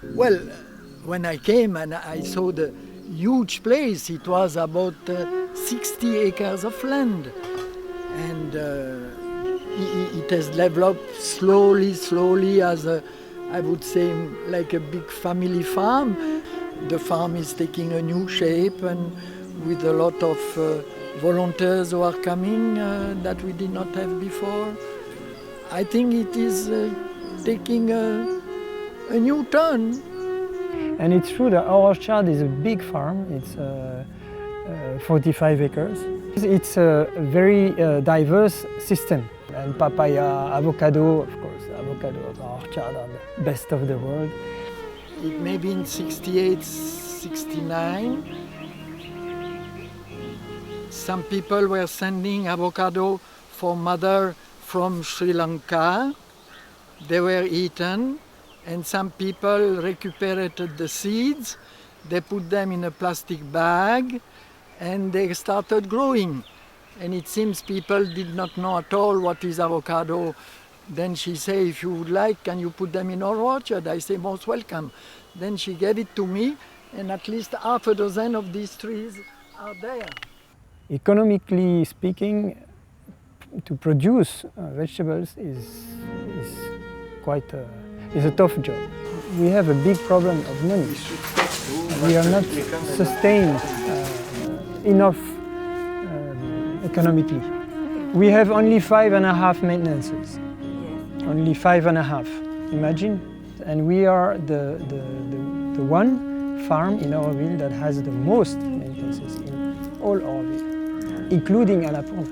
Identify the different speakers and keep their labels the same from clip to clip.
Speaker 1: Well, when I came and I saw the huge place, it was about 60 acres of land. And it has developed slowly as I would say, like a big family farm. The farm is taking a new shape and with a lot of volunteers who are coming that we did not have before. I think it is taking a new turn.
Speaker 2: And it's true that our orchard is a big farm. It's 45 acres. It's a very diverse system. And papaya, avocado, of course, avocado of our orchard are the best of the world.
Speaker 1: It may be in 68, 69. Some people were sending avocado for mother from Sri Lanka. They were eaten, and some people recuperated the seeds. They put them in a plastic bag, and they started growing. And it seems people did not know at all what is avocado. Then she said, if you would like, can you put them in our orchard? I say, most welcome. Then she gave it to me, and at least half a dozen of these trees are there.
Speaker 2: Economically speaking, to produce vegetables is quite a tough job. We have a big problem of money. We are not sustained enough economically. We have only 5.5 maintenances. Only 5.5. Imagine. And we are the one farm in Auroville that has the most maintenances in all Auroville, including Annapurna.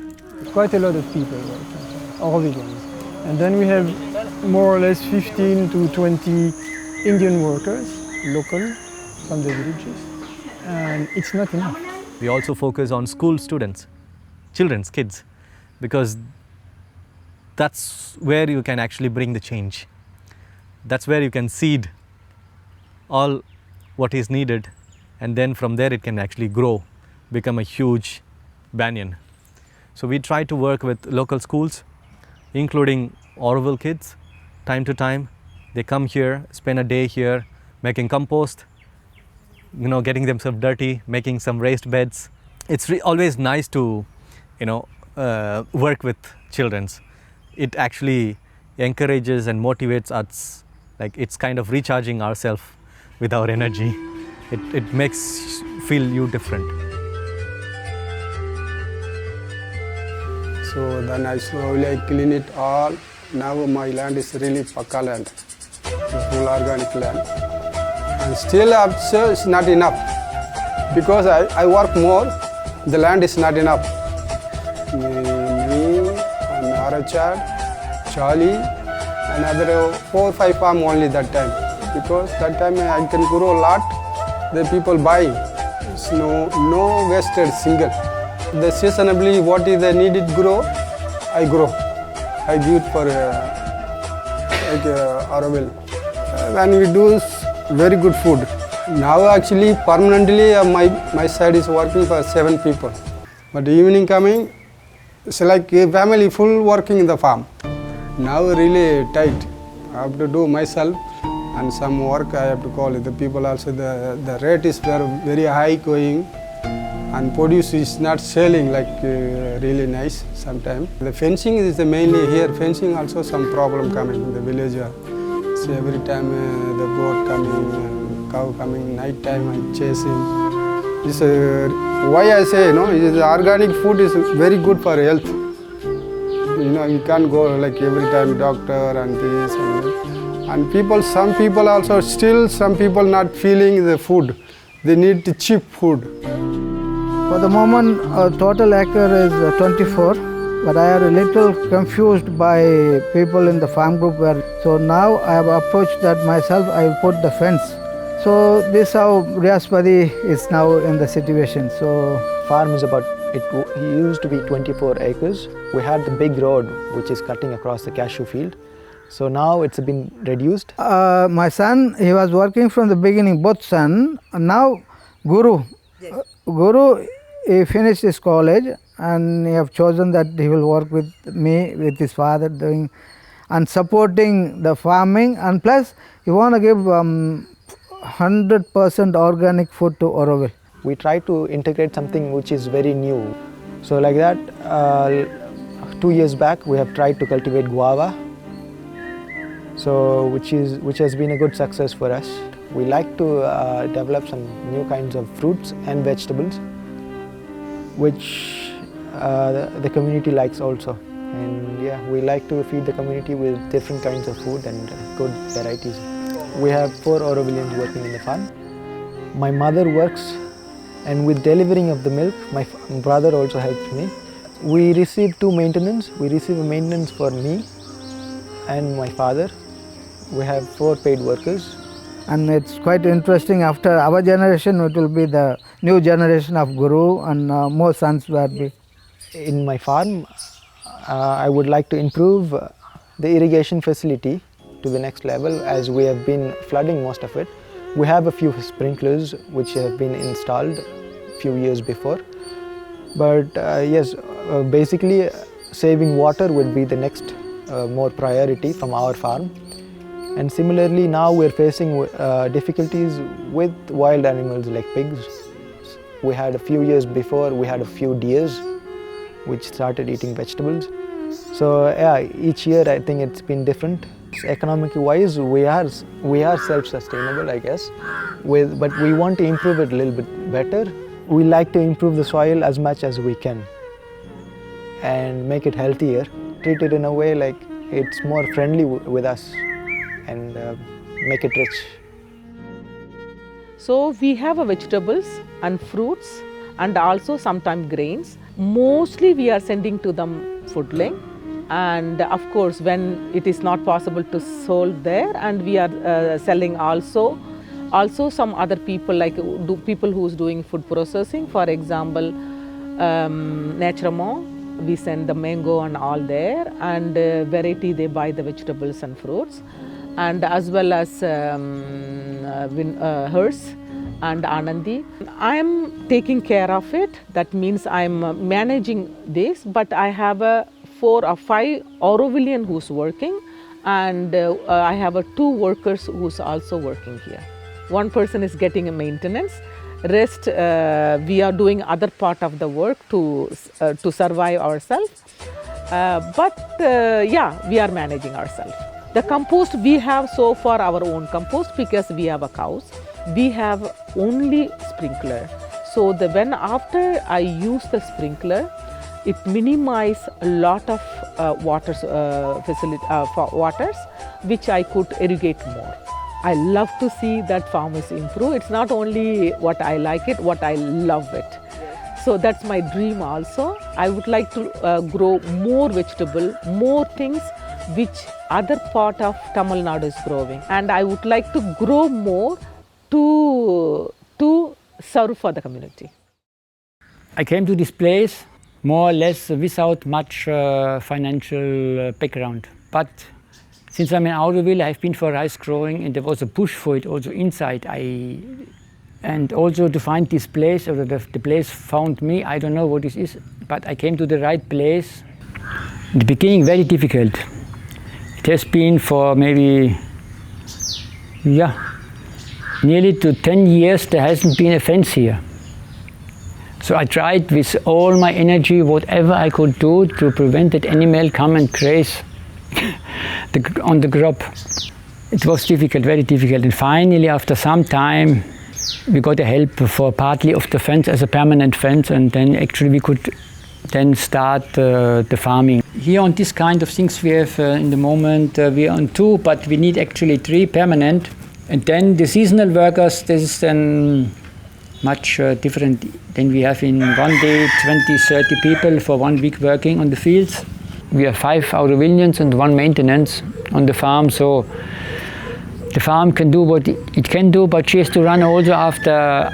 Speaker 2: Quite a lot of people work at Auroville. And then we have more or less 15 to 20 Indian workers, local, from the villages. And it's not enough.
Speaker 3: We also focus on school students, children's kids, because that's where you can actually bring the change. That's where you can seed all what is needed, and then from there it can actually grow, become a huge banyan. So we try to work with local schools, including Auroville kids. Time to time, they come here, spend a day here, making compost, getting themselves dirty, making some raised beds. It's always nice to, work with children. It actually encourages and motivates us. Like, it's kind of recharging ourselves with our energy. It makes feel you different.
Speaker 4: So then I slowly clean it all. Now my land is really Pakka land, full organic land. And still it's not enough. Because I work more, the land is not enough. Me and Arachad, Charlie, another 4 or 5 farm only that time. Because that time I can grow a lot, the people buy. It's no wasted single. The seasonably what is the needed grow, I grow. I give it for Auroville. And we do very good food. Now actually permanently my side is working for 7 people. But evening coming, it's like a family full working in the farm. Now really tight. I have to do myself and some work I have to call it. The people also, the rate is very high going. And produce is not selling like really nice sometimes. The fencing is mainly here. Fencing also some problem coming in the village. So every time the goat coming, cow coming, night time I chase him. This, why I say, organic food is very good for health. You can't go like every time doctor and this and that. And people, some people also still, some people not feeling the food. They need cheap food.
Speaker 5: For the moment, our total acre is 24, but I am a little confused by people in the farm group. So now I have approached that myself, I put the fence. So this how Riyaspati is now in the situation. So
Speaker 6: farm is about, it used to be 24 acres. We had the big road which is cutting across the cashew field. So now it's been reduced.
Speaker 5: My son, he was working from the beginning, both son. Now Guru, yes. Guru, he finished his college and he have chosen that he will work with me, with his father doing and supporting the farming, and plus he want to give 100% organic food to Auroville.
Speaker 6: We try to integrate something which is very new. So like that, 2 years back we have tried to cultivate guava, so which has been a good success for us. We like to develop some new kinds of fruits and vegetables, which the community likes also. And yeah, we like to feed the community with different kinds of food and good varieties. We have 4 Aurovillians working in the farm. My mother works, and with delivering of the milk, my brother also helps me. We receive 2 maintenance. We receive a maintenance for me and my father. We have 4 paid workers.
Speaker 5: And it's quite interesting, after our generation it will be the new generation of Guru, and more sons will be.
Speaker 6: In my farm, I would like to improve the irrigation facility to the next level, as we have been flooding most of it. We have a few sprinklers which have been installed a few years before. But yes, basically saving water would be the next more priority from our farm. And similarly, now we're facing difficulties with wild animals like pigs. We had a few years before, we had a few deers which started eating vegetables. So yeah, each year I think it's been different. Economically wise, we are self-sustainable, I guess, but we want to improve it a little bit better. We like to improve the soil as much as we can and make it healthier, treat it in a way like it's more friendly with us, and make it rich.
Speaker 7: So we have vegetables and fruits and also sometimes grains. Mostly we are sending to them foodling, and of course when it is not possible to sold there, and we are selling also some other people, like people who's doing food processing. For example, Naturemont, we send the mango and all there, and variety they buy the vegetables and fruits, and as well as hers and Anandi. I am taking care of it. That means I am managing this, but I have 4 or 5 Aurovillian who's working, and I have 2 workers who's also working here. 1 person is getting a maintenance. Rest we are doing other part of the work to survive ourselves. Yeah, we are managing ourselves. The compost we have so far our own compost, because we have cows. We have only sprinkler. So when after I use the sprinkler, it minimize a lot of waters which I could irrigate more. I love to see that farmers improve. It's not only what I like it, what I love it. So that's my dream also. I would like to grow more vegetable, more things which other part of Tamil Nadu is growing. And I would like to grow more to serve for the community.
Speaker 8: I came to this place more or less without much financial background. But since I'm in Auroville, I've been for rice growing, and there was a push for it also inside. And also to find this place, or the place found me, I don't know what this is, but I came to the right place. In the beginning, very difficult. It has been for maybe, nearly to 10 years there hasn't been a fence here. So I tried with all my energy, whatever I could do, to prevent that animal come and graze on the crop. It was difficult, very difficult. And finally, after some time, we got a help for partly of the fence as a permanent fence, and then actually we could then start the farming. Here on this kind of things we have in the moment, we are on 2, but we need actually 3 permanent. And then the seasonal workers, this is then much different than we have in one day, 20, 30 people for 1 week working on the fields. We have 5 Aurovillians and 1 maintenance on the farm, so the farm can do what it can do, but she has to run also after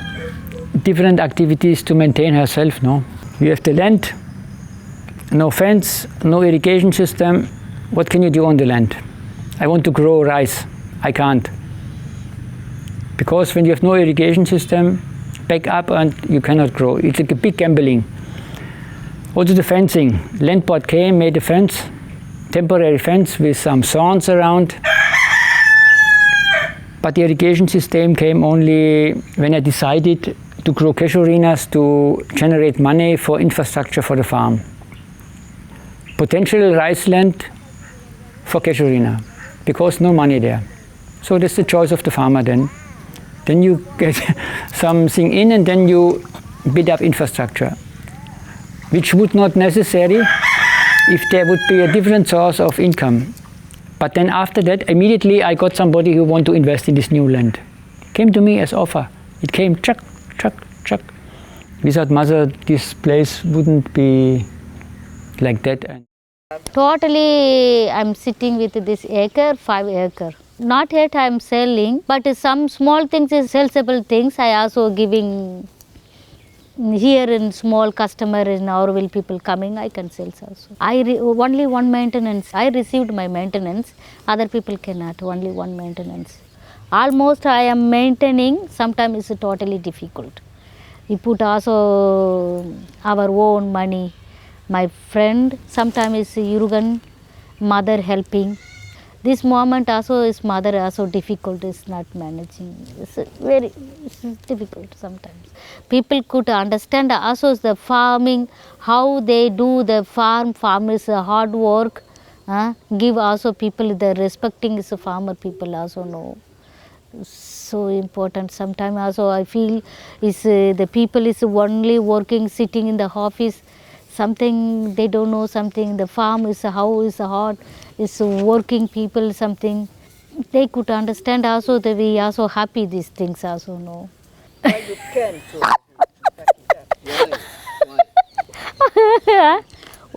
Speaker 8: different activities to maintain herself. No, we have the land, no fence, no irrigation system. What can you do on the land? I want to grow rice. I can't, because when you have no irrigation system, back up and you cannot grow. It's like a big gambling. Also the fencing. Land board came, made a fence, temporary fence with some thorns around. But the irrigation system came only when I decided to grow casuarinas to generate money for infrastructure for the farm. Potential rice land for casuarina, because no money there. So that's the choice of the farmer then. Then you get something in and then you build up infrastructure, which would not necessary if there would be a different source of income. But then after that, immediately I got somebody who want to invest in this new land. Came to me as offer. It came chuck, chuck, chuck. We thought, mother, this place wouldn't be like that.
Speaker 9: Totally, I'm sitting with this acre, 5 acre. Not yet I'm selling, but some small things is sellable things I also giving here in small customer in Auroville people coming, I can sell also. Only one maintenance, I received my maintenance, other people cannot, only one maintenance. Almost I am maintaining, sometimes it's totally difficult. We put also our own money. My friend, sometimes is Urugan, mother helping. This moment also is mother also difficult, is not managing. It's difficult sometimes. People could understand also the farming, how they do the farm is a hard work. Give also people the respecting is a farmer people also know. So important. Sometimes also I feel is the people is only working, sitting in the office. Something they don't know something, the farm is how is hard, is working people something. They could understand also that we are so happy these things also know.
Speaker 1: You can too.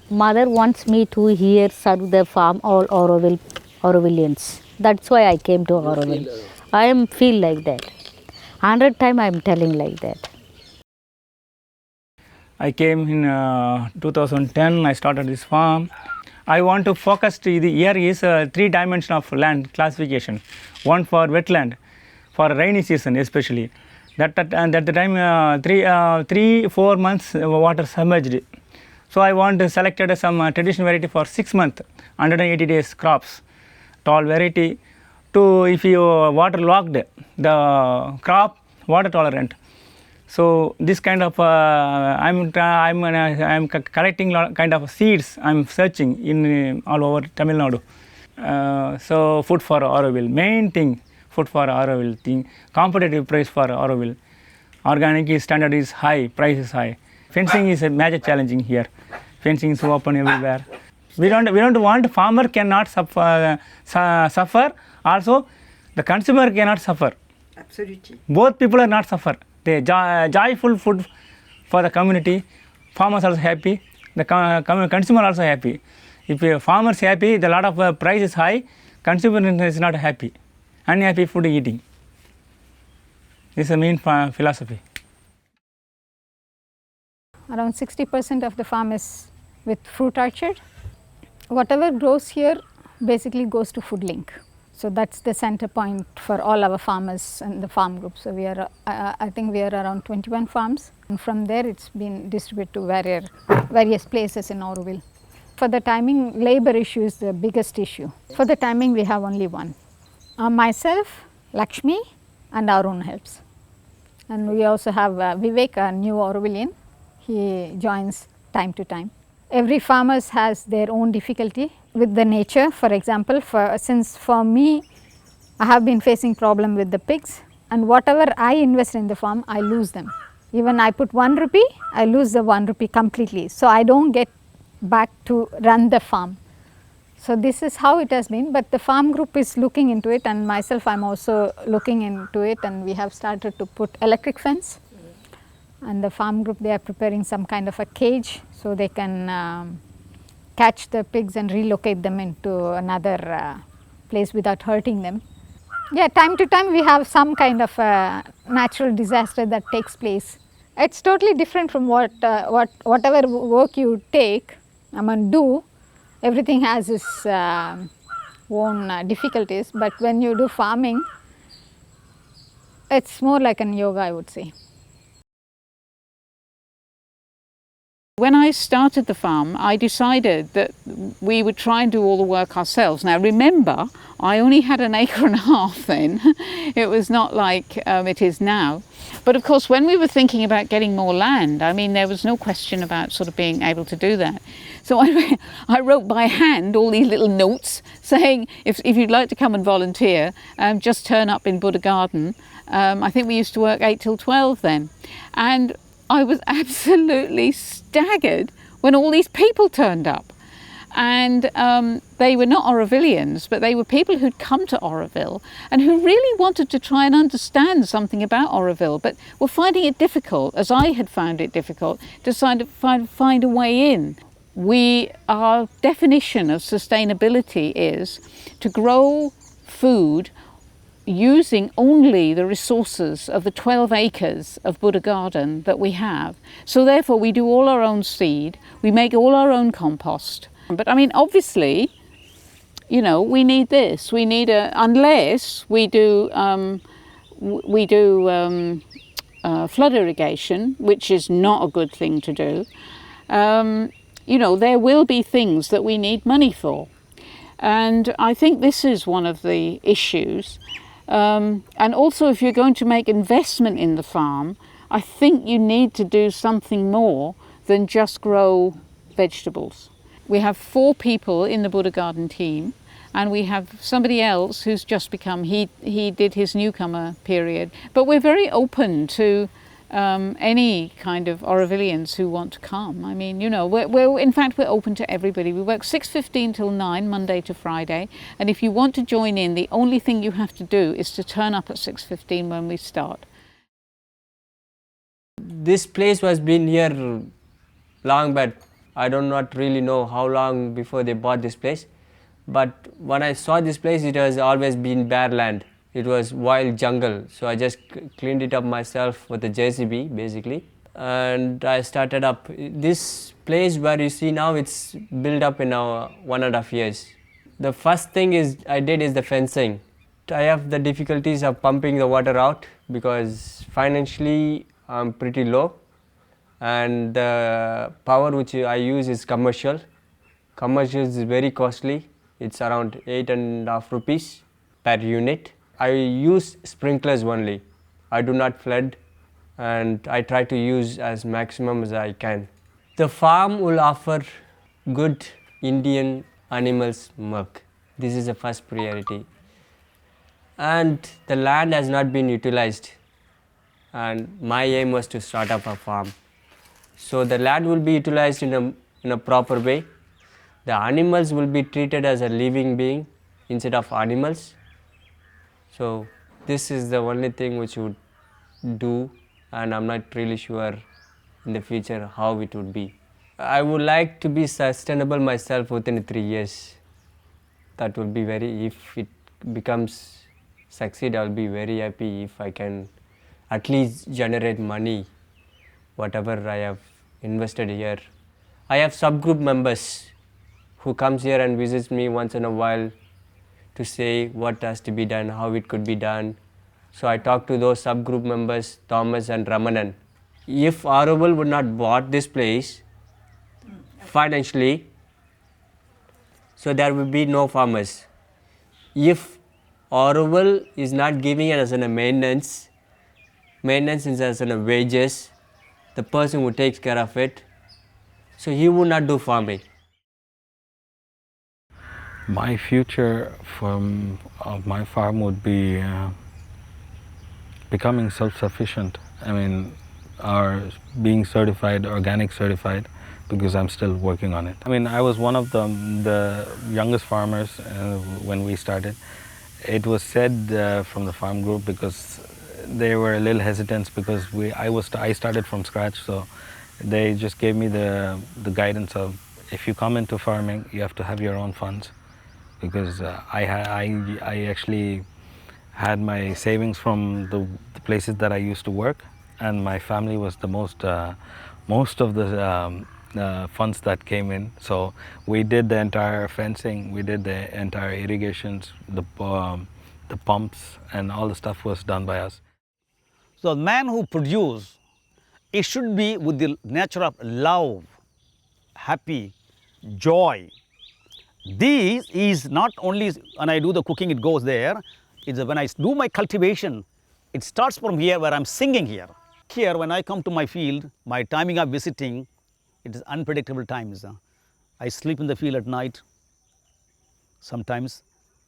Speaker 9: Mother wants me to here serve the farm all Aurovillians. That's why I came to Auroville. I am feel like that. 100 times I am telling like that.
Speaker 10: I came in 2010, I started this farm. I want to focus to the here is 3 dimension of land classification. One for wetland, for rainy season especially. At the time 3-4 months water submerged. So I want to select some traditional variety for 6 months, 180 days crops, tall variety. To if you water locked, the crop water tolerant. So this kind of I'm collecting kind of seeds. I'm searching in all over Tamil Nadu. So food for Auroville, main thing, food for Auroville thing, competitive price for Auroville. Organic standard is high, price is high. Fencing is a major challenging here. Fencing is open everywhere. We don't want farmer cannot suffer. Also, the consumer cannot suffer.
Speaker 1: Absolutely.
Speaker 10: Both people are not suffer. The joyful food for the community, farmers also happy, the consumer also happy. If a farmer is happy, the lot of price is high, consumer is not happy, unhappy food eating. This is the main philosophy.
Speaker 11: Around 60% of the farm is with fruit orchard. Whatever grows here basically goes to Foodlink. So that's the center point for all our farmers and the farm group. So we are, I think we are around 21 farms. And from there it's been distributed to various places in Auroville. For the timing, labor issue is the biggest issue. For the timing we have only one. Myself, Lakshmi and Arun helps. And we also have Vivek, a new Aurovillian. He joins time to time. Every farmer has their own difficulty with the nature. For example, since for me, I have been facing problem with the pigs, and whatever I invest in the farm, I lose them. Even I put 1 rupee, I lose the 1 rupee completely. So I don't get back to run the farm. So this is how it has been, but the farm group is looking into it, and myself I am also looking into it, and we have started to put electric fence. And the farm group, they are preparing some kind of a cage so they can catch the pigs and relocate them into another place without hurting them. Yeah, time to time we have some kind of a natural disaster that takes place. It's totally different from whatever work you take, do, everything has its own difficulties, but when you do farming, it's more like an yoga, I would say.
Speaker 12: When I started the farm, I decided that we would try and do all the work ourselves. Now remember, I only had 1.5 acres then. It was not like it is now. But of course, when we were thinking about getting more land, I mean, there was no question about sort of being able to do that. So I wrote by hand all these little notes saying, if you'd like to come and volunteer, just turn up in Buddha Garden. I think we used to work 8 till 12 then. And I was absolutely staggered when all these people turned up. And they were not Aurovilians, but they were people who'd come to Auroville and who really wanted to try and understand something about Auroville, but were finding it difficult, as I had found it difficult, to find a way in. Our definition of sustainability is to grow food using only the resources of the 12 acres of Buddha Garden that we have. So therefore we do all our own seed, we make all our own compost. But I mean, obviously, you know, we need this. We need unless we do flood irrigation, which is not a good thing to do. You know, there will be things that we need money for. And I think this is one of the issues. And also, if you're going to make investment in the farm, I think you need to do something more than just grow vegetables. We have 4 people in the Buddha Garden team, and we have somebody else who's just become, he did his newcomer period. But we're very open to any kind of Aurovilians who want to come. I mean, you know, in fact, we're open to everybody. We work 6:15 till 9, Monday to Friday. And if you want to join in, the only thing you have to do is to turn up at 6:15 when we start.
Speaker 13: This place was been here long, but I do not really know how long before they bought this place. But when I saw this place, it has always been bare land. It was wild jungle, so I just cleaned it up myself with a JCB basically, and I started up. This place where you see now, it's built up in 1.5 years. The first thing I did is the fencing. I have the difficulties of pumping the water out because financially I'm pretty low, and the power which I use is commercial. Commercial is very costly. It's around 8.5 rupees per unit. I use sprinklers only. I do not flood, and I try to use as maximum as I can. The farm will offer good Indian animals milk. This is the first priority. And the land has not been utilized, and my aim was to start up a farm. So the land will be utilized in a proper way. The animals will be treated as a living being instead of animals. So this is the only thing which would do, and I'm not really sure in the future how it would be. I would like to be sustainable myself within 3 years. That will be if it becomes succeed, I'll be very happy if I can at least generate money, whatever I have invested here. I have subgroup members who comes here and visits me once in a while to say what has to be done, how it could be done. So I talked to those subgroup members, Thomas and Ramanan. If Auroville would not bought this place financially, so there will be no farmers. If Auroville is not giving it as a maintenance is as a wages, the person who takes care of it, so he would not do farming.
Speaker 14: My future of my farm would be becoming self-sufficient. I mean, being certified, organic certified, because I'm still working on it. I mean, I was one of the youngest farmers when we started. It was said from the farm group, because they were a little hesitant, because I started from scratch, so they just gave me the guidance of, if you come into farming, you have to have your own funds. Because I actually had my savings from the places that I used to work, and my family was the most of the funds that came in. So we did the entire fencing, we did the entire irrigations, the pumps, and all the stuff was done by us.
Speaker 15: So the man who produces, it should be with the nature of love happy, joy. This is not only when I do the cooking, it goes there. It's when I do my cultivation, it starts from here where I'm singing here. Here, when I come to my field, my timing of visiting, it is unpredictable times. I sleep in the field at night sometimes,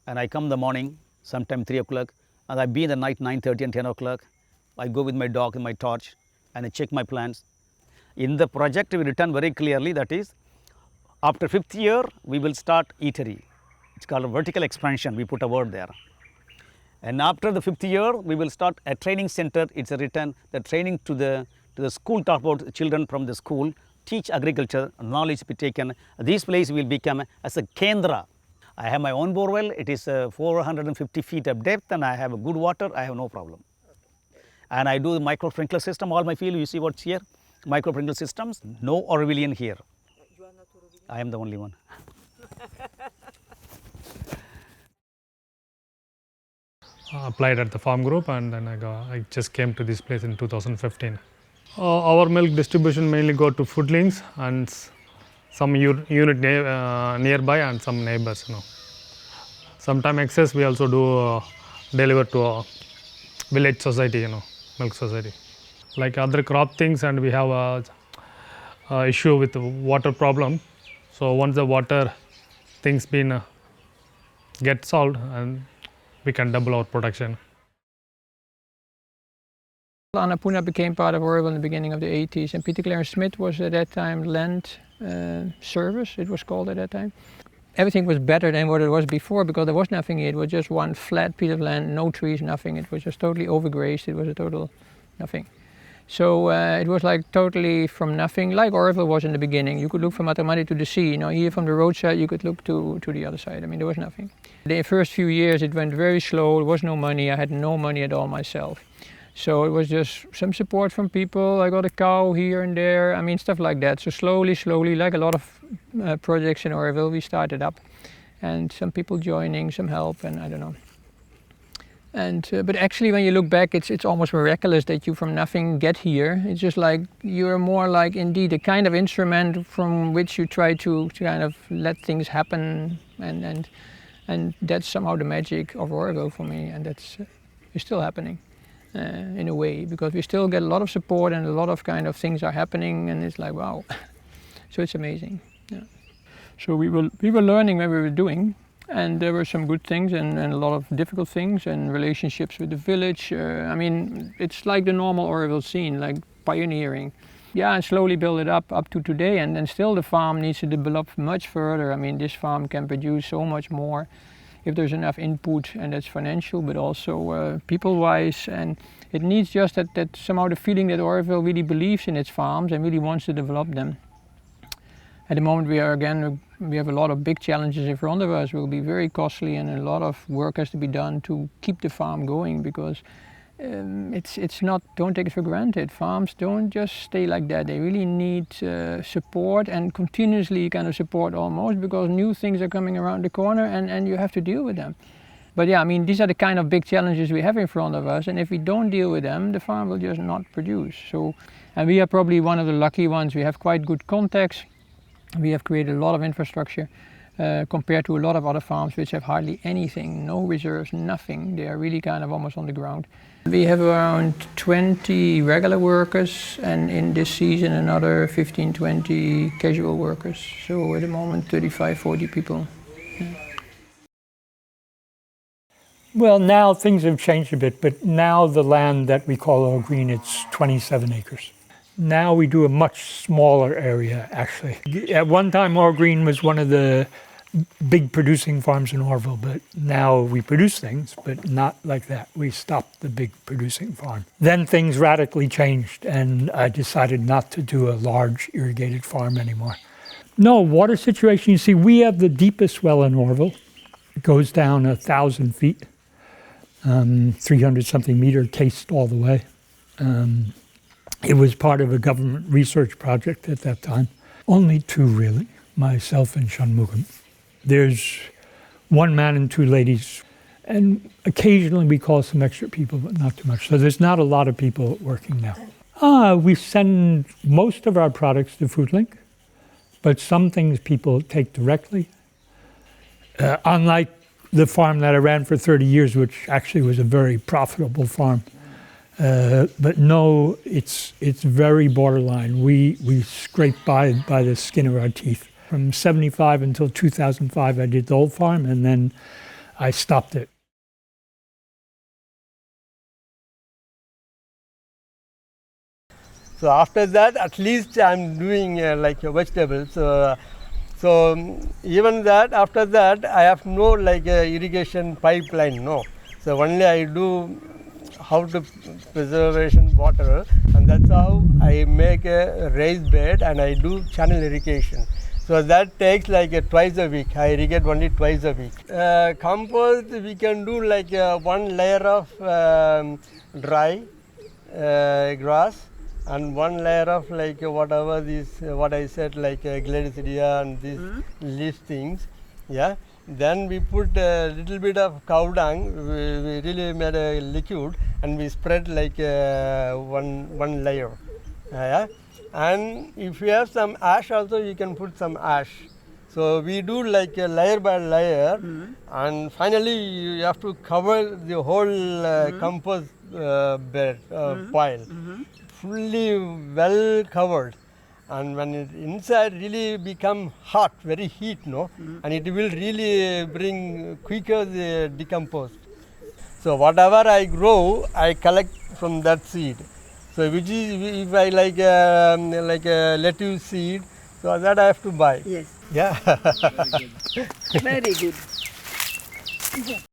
Speaker 15: and I come in the morning, sometime 3 o'clock, and I be in the night 9:30 and 10 o'clock. I go with my dog and my torch, and I check my plants. In the project, we written very clearly that is, after 5th year, we will start eatery. It's called a vertical expansion. We put a word there. And after the 5th year, we will start a training center. It's a written the training to the school, talk about children from the school, teach agriculture, knowledge be taken. This place will become as a Kendra. I have my own borewell. It is 450 feet of depth, and I have a good water. I have no problem. And I do the micro sprinkler system. All my field, you see what's here, micro sprinkler systems. No Orwellian here. You are not Orwellian? I am the only one.
Speaker 16: Applied at the farm group, and then I just came to this place in 2015. Our milk distribution mainly go to Foodlinks and some unit nearby and some neighbors. Sometime excess we also do deliver to a village society, milk society. Like other crop things, and we have a issue with the water problem. So once the water things been get solved, and we can double our production.
Speaker 2: Annapurna became part of Oroville in the beginning of the 80s, and Peter Clarence Smith was at that time land service, it was called at that time. Everything was better than what it was before because there was nothing here. It was just one flat piece of land, no trees, nothing. It was just totally overgrazed. It was a total nothing. So it was like totally from nothing, like Oroville was in the beginning. You could look from Matamati to the sea. Here from the roadside you could look to the other side. I mean, there was nothing. The first few years it went very slow. There was no money. I had no money at all myself. So it was just some support from people. I got a cow here and there. I mean, stuff like that. So slowly, like a lot of projects in Oroville, we started up. And some people joining, some help, and I don't know. And but actually, when you look back, it's almost miraculous that you from nothing get here. It's just like you're more like indeed a kind of instrument from which you try to kind of let things happen, and that's somehow the magic of Oroville for me, and that's is still happening in a way because we still get a lot of support and a lot of kind of things are happening, and it's like wow, so it's amazing. Yeah. So we were learning when we were doing. And there were some good things and a lot of difficult things and relationships with the village. I mean, it's like the normal Oroville scene, like pioneering. Yeah, and slowly build it up to today. And then still the farm needs to develop much further. I mean, this farm can produce so much more if there's enough input, and that's financial, but also people-wise. And it needs just that somehow the feeling that Oroville really believes in its farms and really wants to develop them. At the moment we have a lot of big challenges in front of us. It will be very costly and a lot of work has to be done to keep the farm going because it's not, don't take it for granted. Farms don't just stay like that. They really need support and continuously kind of support almost because new things are coming around the corner and you have to deal with them. But yeah, I mean, these are the kind of big challenges we have in front of us, and if we don't deal with them, the farm will just not produce. So, and we are probably one of the lucky ones. We have quite good contacts. We have created a lot of infrastructure compared to a lot of other farms which have hardly anything, no reserves, nothing. They are really kind of almost on the ground. We have around 20 regular workers and in this season another 15, 20 casual workers. So at the moment 35, 40 people. Yeah.
Speaker 17: Well, now things have changed a bit, but now the land that we call All Green, it's 27 acres. Now we do a much smaller area, actually. At one time, All Green was one of the big producing farms in Oroville, but now we produce things, but not like that. We stopped the big producing farm. Then things radically changed, and I decided not to do a large irrigated farm anymore. No, water situation, you see, we have the deepest well in Oroville. It goes down 1,000 feet, 300-something meter cased all the way. It was part of a government research project at that time. Only two, really, myself and Shanmugam. There's one man and two ladies, and occasionally we call some extra people, but not too much. So there's not a lot of people working now. We send most of our products to Foodlink, but some things people take directly. Unlike the farm that I ran for 30 years, which actually was a very profitable farm. But no, it's very borderline. We scraped by the skin of our teeth. From 75 until 2005, I did the whole farm, and then I stopped it.
Speaker 18: So after that, at least I'm doing like vegetables. So even that, after that, I have no like irrigation pipeline, no. So only I do how to preservation water, and that's how I make a raised bed and I do channel irrigation. So that takes like twice a week. I irrigate only twice a week. Compost, we can do like one layer of dry grass and one layer of like whatever this what I said like Gladissidia and these leaf things. Yeah. Then we put a little bit of cow dung. We really made a liquid and we spread like one layer. Yeah. And if you have some ash also, you can put some ash. So we do like a layer by layer, and finally you have to cover the whole compost bed pile, fully well covered. And when it inside really become hot, very heat, no, and it will really bring quicker the decompose. So whatever I grow, I collect from that seed. So which is if I like a lettuce seed, so that I have to buy.
Speaker 19: Yes.
Speaker 18: Yeah.
Speaker 19: Very good. Very good.